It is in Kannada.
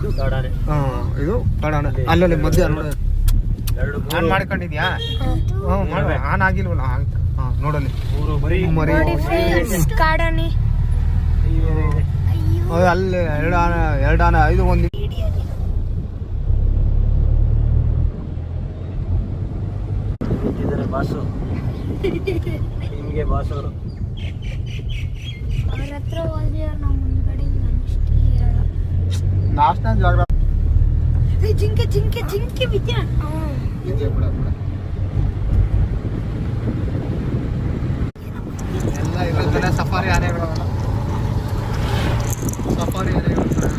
ಇದು ಕಾಡಾನೆ. ಅಲ್ಲಲ್ಲಿ ಮಧ್ಯ ಆನ್ ಮಾಡ್ಕೊಂಡಿದ್ಯಾ? ಮಾಡು. ಆನ್ ಆಗಿಲ್ವಲ್ಲ? ನೋಡಲ್ಲಿ ಮರಿ ಕಾಡಾನೆ ಅಲ್ಲಿ ಎರಡು ಆನೆ ಇದು ಒಂದು ಬಾಸು ನಿಮಗೆ ಬಾಸ್ ಅವರು ಅವ್ರ ಹತ್ರ ಹೋದ್ರೆ ನಾವು ಮುಂದ್ಗಡೆ ನ್ಯಾಷನಲ್ ಜಾಗ್ರಫಿ ಜಿಂಕೆ ಜಿಂಕೆ ಜಿಂಕೆ ವಿದ್ಯಾ ಎಲ್ಲ ಇರುತ್ತಲ್ಲ ಸಫಾರಿ ಆನೆಗಳು. ಸಫಾರಿ ಆನೆಗಳು